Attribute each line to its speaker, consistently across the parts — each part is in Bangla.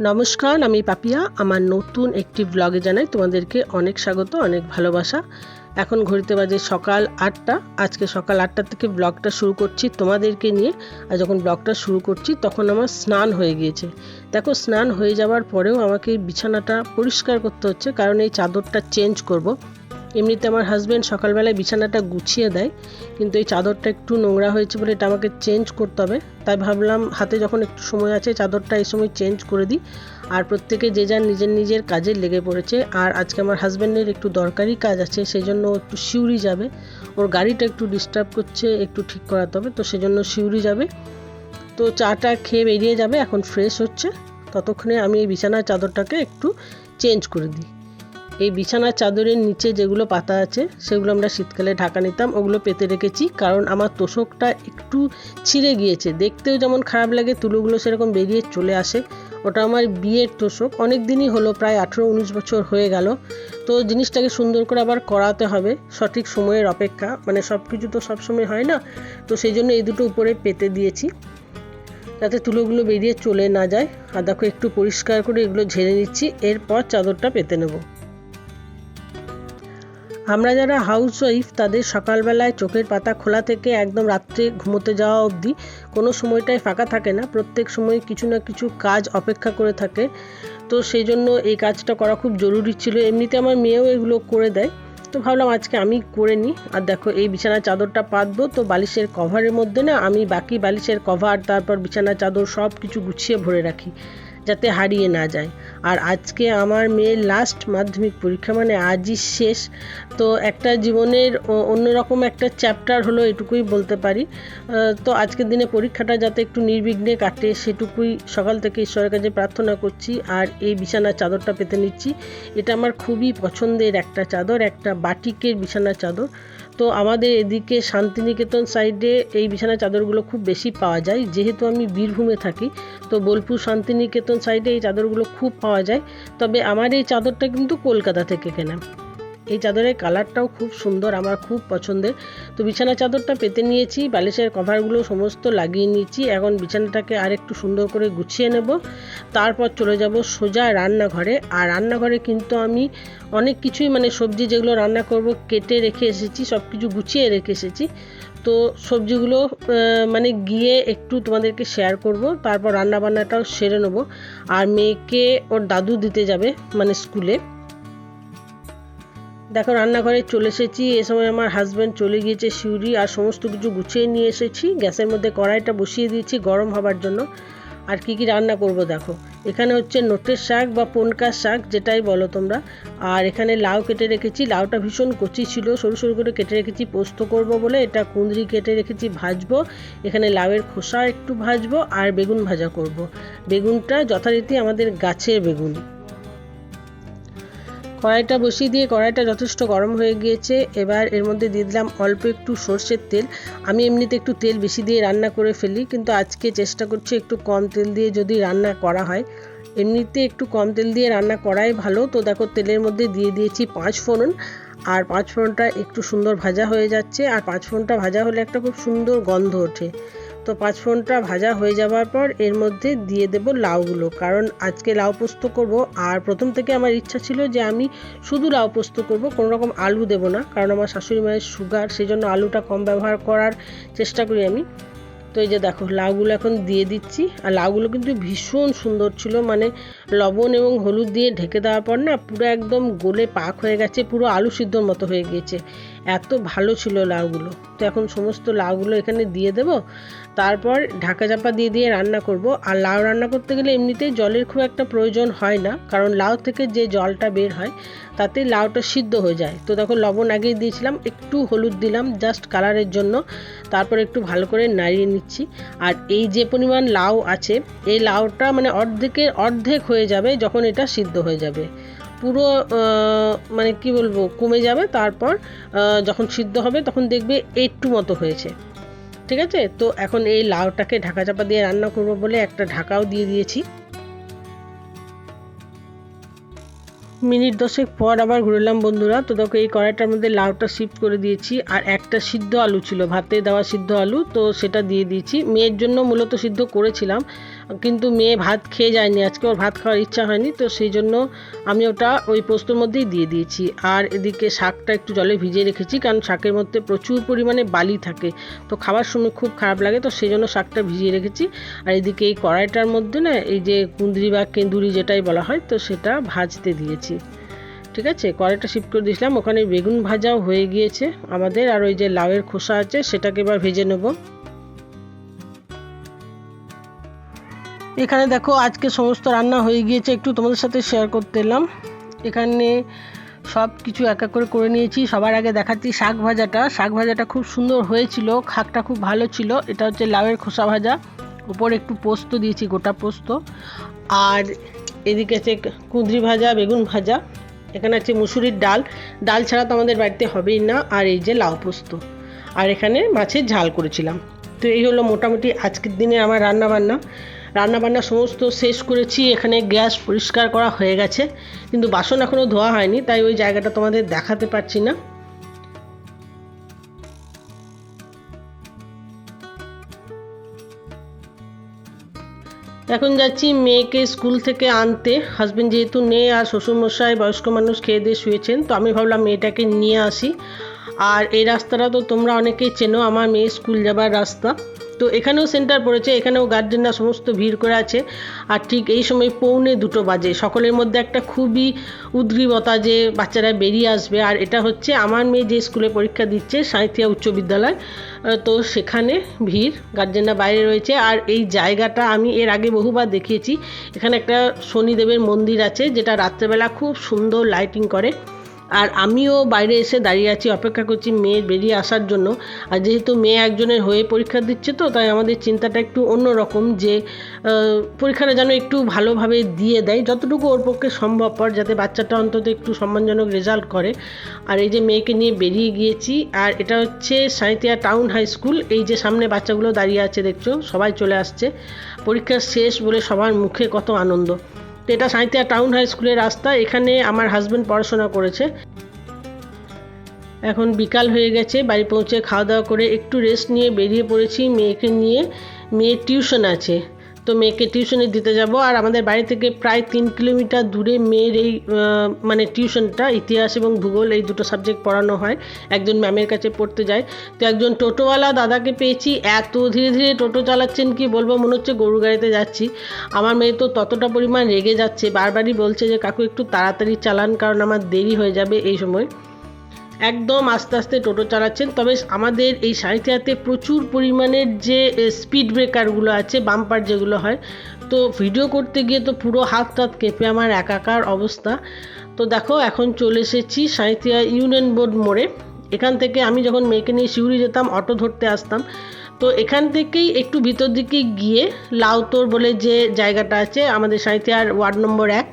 Speaker 1: নমস্কার, আমি পাপিয়া। আমার নতুন একটি ব্লগে জানাই তোমাদেরকে অনেক স্বাগত, অনেক ভালোবাসা। এখন ঘড়িতে বাজে সকাল 8টা। আজকে সকাল 8টা থেকে ব্লগটা শুরু করছি তোমাদেরকে নিয়ে। আর যখন ব্লগটা শুরু করছি তখন আমার স্নান হয়ে গিয়েছে। দেখো, স্নান হয়ে যাওয়ার পরেও আমাকে বিছানাটা পরিষ্কার করতে হচ্ছে, কারণ এই চাদরটা চেঞ্জ করব। এমনিতে আমার হাজব্যান্ড সকালবেলায় বিছানাটা গুছিয়ে দেয়, কিন্তু এই চাদরটা একটু নোংরা হয়েছে বলে এটা আমাকে চেঞ্জ করতে হবে। তাই ভাবলাম হাতে যখন একটু সময় আছে চাদরটা এই সময় চেঞ্জ করে দিই। আর প্রত্যেকে যে যার নিজের নিজের কাজে লেগে পড়েছে। আর আজকে আমার হাজব্যান্ডের একটু দরকারি কাজ আছে, সেই জন্য একটু সিউড়ি যাবে। ওর গাড়িটা একটু ডিস্টার্ব করছে, একটু ঠিক করাতে হবে, তো সেজন্য সিউড়ি যাবে। তো চাটা খেয়ে বেরিয়ে যাবে, এখন ফ্রেশ হচ্ছে। ততক্ষণে আমি এই বিছানার চাদরটাকে একটু চেঞ্জ করে দিই। এই বিছানার চাদরের নিচে যেগুলো পাতা আছে সেগুলো আমরা শীতকালে ঢাকা নিতাম, ওগুলো পেতে রেখেছি, কারণ আমার তোষকটা একটু ছিঁড়ে গিয়েছে। দেখতেও যেমন খারাপ লাগে, তুলোগুলো সেরকম বেরিয়ে চলে আসে। ওটা আমার বিয়ের তোষক, অনেক দিনই হলো, প্রায় 18-19 বছর হয়ে গেল। তো জিনিসটাকে সুন্দর করে আবার করাতে হবে, সঠিক সময়ের অপেক্ষা, মানে সব কিছু তো সবসময় হয় না। তো সেই জন্য এই দুটো উপরে পেতে দিয়েছি, যাতে তুলোগুলো বেরিয়ে চলে না যায়। আর দেখো, একটু পরিষ্কার করে এগুলো ঝেড়ে নিচ্ছি, এরপর চাদরটা পেতে নেব। আমরা যারা হাউসওয়াইফ তাদের সকালবেলায় চোখের পাতা খোলা থেকে একদম রাত্রে ঘুমোতে যাওয়া অবধি কোনো সময়টাই ফাঁকা থাকে না। প্রত্যেক সময় কিছু না কিছু কাজ অপেক্ষা করে থাকে। তো সেই জন্য এই কাজটা করা খুব জরুরি ছিল। এমনিতে আমার মেয়েও এগুলো করে দেয়, তো ভাবলাম আজকে আমি করে নিই। আর দেখো, এই বিছানার চাদরটা পাতবো, তো বালিশের কভারের মধ্যে না আমি বাকি বালিশের কভার, তারপর বিছানার চাদর সব কিছু গুছিয়ে ভরে রাখি, যাতে হারিয়ে না যায়। আর আজকে আমার মেয়ের লাস্ট মাধ্যমিক পরীক্ষা, মানে আজই শেষ। তো একটা জীবনের অন্যরকম একটা চ্যাপ্টার হলো, এটুকুই বলতে পারি। তো আজকের দিনে পরীক্ষাটা যাতে একটু নির্বিঘ্নে কাটে, সেটুকুই সকাল থেকে ঈশ্বরের কাছে প্রার্থনা করছি। আর এই বিছানার চাদরটা পেতে নিচ্ছি। এটা আমার খুবই পছন্দের একটা চাদর, একটা বাটিকের বিছানার চাদর। তো আমাদের এদিকে শান্তিনিকেতন সাইডে এই বিছানার চাদরগুলো খুব বেশি পাওয়া যায়, যেহেতু আমি বীরভূমে থাকি। তো বোলপুর শান্তিনিকেতন সাইডে এই চাদরগুলো খুব পাওয়া যায়। তবে আমার এই চাদরটা কিন্তু কলকাতা থেকে কেনা। এই চাদরের কালারটাও খুব সুন্দর, আমার খুব পছন্দের। তো বিছানার চাদরটা পেতে নিয়েছি, বালিশের কভারগুলো সমস্ত লাগিয়ে নিয়েছি। এখন বিছানাটাকে আর একটু সুন্দর করে গুছিয়ে নেব, তারপর চলে যাব সোজা রান্নাঘরে। আর রান্নাঘরে কিন্তু আমি অনেক কিছুই, মানে সবজি যেগুলো রান্না করব কেটে রেখে এসেছি, সব কিছু গুছিয়ে রেখে এসেছি। তো সবজিগুলো মানে গিয়ে একটু তোমাদেরকে শেয়ার করব, তারপর রান্নাবান্নাটাও সেরে নেব। আর মেয়েকে ওর দাদু দিতে যাবে, মানে স্কুলে। দেখো, রান্নাঘরে চলে এসেছি। এ সময় আমার হাজব্যান্ড চলে গিয়েছে সিউড়ি, আর সমস্ত কিছু গুছিয়ে নিয়ে এসেছি। গ্যাসের মধ্যে কড়াইটা বসিয়ে দিয়েছি গরম হবার জন্য। আর কি কি রান্না করব দেখো, এখানে হচ্ছে নোটের শাক বা পনকার শাক, যেটাই বলো তোমরা। আর এখানে লাউ কেটে রেখেছি, লাউটা ভীষণ কচি ছিল, সরু সরু করে কেটে রেখেছি পোস্ত করব বলে। এটা কুঁদরি কেটে রেখেছি, ভাজবো। এখানে লাউয়ের খোসা একটু ভাজবো, আর বেগুন ভাজা করব। বেগুনটা যথারীতি আমাদের গাছের বেগুন। কড়াইটা বসিয়ে দিয়ে কড়াইটা যথেষ্ট গরম হয়ে গিয়েছে। এবার এর মধ্যে দিয়ে দিলাম অল্প একটু সর্ষের তেল। আমি এমনিতে একটু তেল বেশি দিয়ে রান্না করে ফেলি, কিন্তু আজকে চেষ্টা করছি একটু কম তেল দিয়ে যদি রান্না করা হয়। এমনিতে একটু কম তেল দিয়ে রান্না করাই ভালো। তো দেখো, তেলের মধ্যে দিয়ে দিয়েছি 5 ফোড়ন। আর 5 ফোড়নটা একটু সুন্দর ভাজা হয়ে যাচ্ছে। আর 5 ফোড়নটা ভাজা হলে একটা খুব সুন্দর গন্ধ ওঠে। তো 5 ফোড়নটা ভাজা হয়ে যাওয়ার পর এর মধ্যে দিয়ে দেব লাউগুলো, কারণ আজকে লাউ পোস্ত করব। আর প্রথম থেকে আমার ইচ্ছা ছিল যে আমি শুধু লাউ পোস্ত করব, কোনো রকম আলু দেব না, কারণ আমার শাশুড়ি মায়ের সুগার, সেই জন্য আলুটা কম ব্যবহার করার চেষ্টা করি আমি। তো এই যে দেখো, লাউগুলো এখন দিয়ে দিচ্ছি। আর লাউগুলো কিন্তু ভীষণ সুন্দর ছিল, মানে লবণ এবং হলুদ দিয়ে ঢেকে দেওয়ার পর না পুরো একদম গলে পাক হয়ে গেছে, পুরো আলু সিদ্ধর মতো হয়ে গিয়েছে, এত ভালো ছিল লাউগুলো। তো এখন সমস্ত লাউগুলো এখানে দিয়ে দেব, তারপর ঢাকা চাপা দিয়ে দিয়ে রান্না করব। আর লাউ রান্না করতে গেলে এমনিতেই জলের খুব একটা প্রয়োজন হয় না, কারণ লাউ থেকে যে জলটা বের হয় তাতে লাউটা সিদ্ধ হয়ে যায়। তো দেখো, লবণ আগেই দিয়েছিলাম, একটু হলুদ দিলাম জাস্ট কালারের জন্য, তারপর একটু ভালো করে নাড়িয়ে নিচ্ছি। আর এই যে পরিমাণ লাউ আছে, এই লাউটা মানে অর্ধেকের অর্ধেক হয়ে যাবে যখন এটা সিদ্ধ হয়ে যাবে, পুরো মানে কি বলবো, কমে যাবে। তারপর যখন সিদ্ধ হবে তখন দেখবে একটু মতো হয়েছে, ঠিক আছে। তো এখন এই লাউটাকে ঢাকা চাপা দিয়ে রান্না করব বলে একটা ঢাকাও দিয়ে দিয়েছি। মিনিট 10 পর আবার ঘুরলাম বন্ধুরা। তো দেখো, এই কড়াইটার মধ্যে লাউটা শিফট করে দিয়েছি। আর একটা সিদ্ধ আলু ছিল, ভাতে দেওয়া সিদ্ধ আলু, তো সেটা দিয়ে দিয়েছি। মেয়ের জন্য মূলত সিদ্ধ করেছিলাম, কিন্তু মেয়ে ভাত খেয়ে যায়নি, আজকে ওর ভাত খাওয়ার ইচ্ছা হয়নি, তো সেই জন্য আমি ওটা ওই পোস্তর মধ্যেই দিয়ে দিয়েছি। আর এদিকে শাকটা একটু জলে ভিজিয়ে রেখেছি, কারণ শাকের মধ্যে প্রচুর পরিমাণে বালি থাকে, তো খাবার সময় খুব খারাপ লাগে, তো সেই জন্য শাকটা ভিজিয়ে রেখেছি। আর এদিকে এই কড়াইটার মধ্যে না এই যে কুঁদরি বা কেন্দুরি যেটাই বলা হয়, তো সেটা ভাজতে দিয়েছি। ঠিক আছে, কড়াইটা শিফট করে দিয়েছিলাম, ওখানে বেগুন ভাজাও হয়ে গিয়েছে আমাদের। আর ওই যে লাউয়ের খোসা আছে সেটাকে এবার ভেজে নেব। এখানে দেখো আজকে সমস্ত রান্না হয়ে গিয়েছে, একটু তোমাদের সাথে শেয়ার করতে এলাম। এখানে সব কিছু এক এক করে নিয়েছি। সবার আগে দেখাচ্ছি শাক ভাজাটা। শাক ভাজাটা খুব সুন্দর হয়েছিল, শাকটা খুব ভালো ছিল। এটা হচ্ছে লাউয়ের খোসা ভাজা, উপরে একটু পোস্ত দিয়েছি, গোটা পোস্ত। আর এদিকে আছে কুঁদরি ভাজা, বেগুন ভাজা। এখানে আছে মুসুরির ডাল, ডাল ছাড়া তো আমাদের বাড়িতে হবেই না। আর এই যে লাউ পোস্ত, আর এখানে মাছের ঝাল করেছিলাম। তো এই হলো মোটামুটি আজকের দিনে আমার রান্নাবান্না সমস্ত শেষ করেছি। এখানে গ্যাস পরিষ্কার করা হয়ে গেছে, কিন্তু বাসন এখনও ধোয়া হয়নি, তাই ওই জায়গাটা তোমাদের দেখাতে পারছি না। এখন যাচ্ছি মেয়েকে স্কুল থেকে আনতে। হাজবেন্ড যেহেতু নেই আর শ্বশুরমশাই বয়স্ক মানুষ খেয়ে দিয়ে শুয়েছেন, তো আমি ভাবলাম মেয়েটাকে নিয়ে আসি। আর এই রাস্তাটা তো তোমরা অনেকেই চেনো, আমার মেয়ে স্কুল যাবার রাস্তা। তো এখানেও সেন্টার পড়েছে, এখানেও গার্জেনরা সমস্ত ভিড় করে আছে। আর ঠিক এই সময় 1:45 বাজে, সকলের মধ্যে একটা খুবই উদ্গ্রীবতা যে বাচ্চারা বেরিয়ে আসবে। আর এটা হচ্ছে আমার মেয়ে যে স্কুলে পরীক্ষা দিচ্ছে, সাঁইথিয়া উচ্চ বিদ্যালয়, তো সেখানে ভিড়, গার্জেনরা বাইরে রয়েছে। আর এই জায়গাটা আমি এর আগে বহুবার দেখিয়েছি। এখানে একটা শনিদেবের মন্দির আছে, যেটা রাত্রেবেলা খুব সুন্দর লাইটিং করে। আর আমিও বাইরে এসে দাঁড়িয়ে আছি, অপেক্ষা করছি মেয়ের বেরিয়ে আসার জন্য। আর যেহেতু মেয়ে একজনের হয়ে পরীক্ষা দিচ্ছে, তো তাই আমাদের চিন্তাটা একটু অন্যরকম, যে পরীক্ষাটা যেন একটু ভালোভাবে দিয়ে দেয়, যতটুকু ওর পক্ষে সম্ভবপর, যাতে বাচ্চাটা অন্তত একটু সম্মানজনক রেজাল্ট করে। আর এই যে মেয়েকে নিয়ে বেরিয়ে গিয়েছি। আর এটা হচ্ছে সাঁইথিয়া টাউন হাই স্কুল। এই যে সামনে বাচ্চাগুলো দাঁড়িয়ে আছে দেখছো, সবাই চলে আসছে, পরীক্ষা শেষ বলে সবার মুখে কত আনন্দ। তো এটা সাঁইথিয়া টাউন হাই স্কুলের রাস্তা, এখানে আমার হাজব্যান্ড পড়াশোনা করেছে। এখন বিকাল হয়ে গেছে, বাড়ি পৌঁছে খাওয়া দাওয়া করে একটু রেস্ট নিয়ে বেরিয়ে পড়েছি মেয়েকে নিয়ে। মেয়ের টিউশন আছে, তো মেয়েকে টিউশনে দিতে যাব। আর আমাদের বাড়ি থেকে প্রায় 3 কিলোমিটার দূরে মেয়ের এই মানে টিউশনটা, ইতিহাস এবং ভূগোল এই দুটো সাবজেক্ট পড়ানো হয়, একজন ম্যামের কাছে পড়তে যায়। তো একজন টোটোওয়ালা দাদাকে পেয়েছি, এত ধীরে ধীরে টোটো চালাচ্ছেন কি বলবো, মনে হচ্ছে গরু গাড়িতে যাচ্ছি। আমার মেয়ে তো ততটা পরিমাণ রেগে যাচ্ছে, বারবারই বলছে যে কাকু একটু তাড়াতাড়ি চালান, কারণ আমার দেরি হয়ে যাবে এই সময়। একদম আস্তে আস্তে টোটো চালাচ্ছেন। তবে আমাদের এই সাঁইথিয়াতে প্রচুর পরিমাণের যে স্পিড ব্রেকারগুলো আছে, বাম্পার যেগুলো হয়, তো ভিডিও করতে গিয়ে তো পুরো হাত টাত কেঁপে আমার একাকার অবস্থা। তো দেখো এখন চলে এসেছি সাঁইথিয়া ইউনিয়ন বোর্ড মোড়ে। এখান থেকে আমি যখন মেয়েকে নিয়ে শিউরি যেতাম, অটো ধরতে আসতাম। তো এখান থেকেই একটু ভিতর দিকে গিয়ে লাউতোর বলে যে জায়গাটা আছে আমাদের সাঁইথিয়ার ওয়ার্ড নম্বর 1,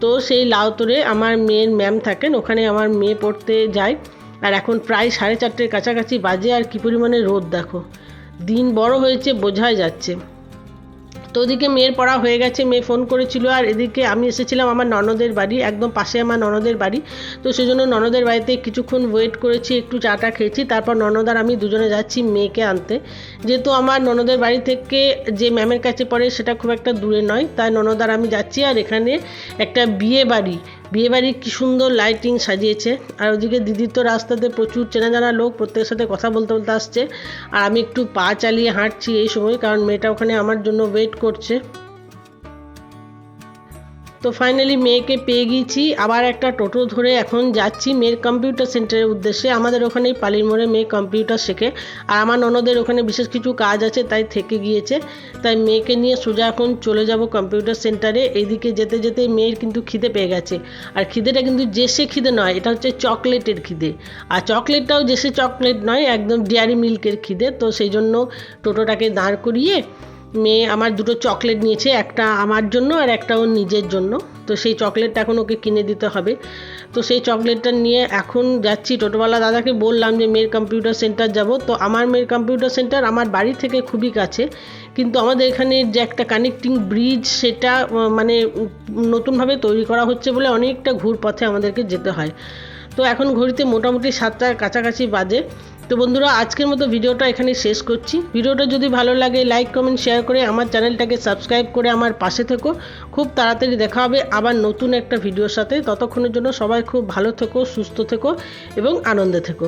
Speaker 1: তো সেই লাউতরে আমার মেয়ের ম্যাম থাকেন, ওখানে আমার মেয়ে পড়তে যায়। আর এখন প্রায় 4:30 কাছাকাছি বাজে, আর কী পরিমাণে রোদ দেখো, দিন বড় হয়েছে বোঝাই যাচ্ছে। তো ওদিকে মেয়ের পড়া হয়ে গেছে, মেয়ে ফোন করেছিল। আর এদিকে আমি এসেছিলাম আমার ননদের বাড়ি, একদম পাশে আমার ননদের বাড়ি। তো সেই জন্য ননদের বাড়িতে কিছুক্ষণ ওয়েট করেছি, একটু চাটা খেয়েছি, তারপর ননদ আর আমি দুজনে যাচ্ছি মেয়েকে আনতে। যেহেতু আমার ননদের বাড়ি থেকে যে ম্যামের কাছে পড়ে সেটা খুব একটা দূরে নয়, তাই ননদ আর আমি যাচ্ছি। আর এখানে একটা বিয়েবাড়ি কি সুন্দর লাইটিং সাজিয়েছে। আর ওদিকে দিদির তো রাস্তাতে প্রচুর চেনা জানা লোক, প্রত্যেকের সাথে কথা বলতে বলতে আসছে। আর আমি একটু পা চালিয়ে হাঁটছি এই সময়, কারণ মেয়েটা ওখানে আমার জন্য ওয়েট করছে। তো ফাইনালি মেয়েকে পেয়ে গিয়েছি, আবার একটা টোটো ধরে এখন যাচ্ছি মেয়ের কম্পিউটার সেন্টারের উদ্দেশ্যে। আমাদের ওখানেই পালির মোড়ে মেয়ে কম্পিউটার শেখে, আর আমার ননদের ওখানে বিশেষ কিছু কাজ আছে তাই থেকে গিয়েছে। তাই মেয়েকে নিয়ে সোজা এখন চলে যাব কম্পিউটার সেন্টারে। এইদিকে যেতে যেতে মেয়ের কিন্তু খিদে পেয়ে গেছে। আর খিদেটা কিন্তু জেসে খিদে নয়, এটা হচ্ছে চকলেটের খিদে। আর চকলেটটাও জেসে চকলেট নয়, একদম ডেয়ারি মিল্কের খিদে। তো সেই জন্য টোটোটাকে দাঁড় করিয়ে মেয়ে আমার দুটো চকলেট নিয়েছে, একটা আমার জন্য আর একটা ওর নিজের জন্য। তো সেই চকলেটটা এখন ওকে কিনে দিতে হবে। তো সেই চকলেটটা নিয়ে এখন যাচ্ছি। টোটোওয়ালা দাদাকে বললাম যে মেয়ের কম্পিউটার সেন্টার যাব। তো আমার মেয়ের কম্পিউটার সেন্টার আমার বাড়ি থেকে খুবই কাছে, কিন্তু আমাদের এখানে যে একটা কানেক্টিং ব্রিজ, সেটা মানে নতুনভাবে তৈরি করা হচ্ছে বলে অনেকটা ঘুর পথে আমাদেরকে যেতে হয়। তো এখন ঘড়িতে মোটামুটি 7টার কাছাকাছি বাজে। তো বন্ধুরা, আজকের মতো ভিডিওটা এখানে শেষ করছি। ভিডিওটা যদি ভালো লাগে লাইক কমেন্ট শেয়ার করে আমার চ্যানেলটাকে সাবস্ক্রাইব করে আমার পাশে থেকো। খুব তাড়াতাড়ি দেখা হবে আবার নতুন একটা ভিডিওর সাথে। ততক্ষণের জন্য সবাই খুব ভালো থেকো, সুস্থ থেকো এবং আনন্দে থেকো।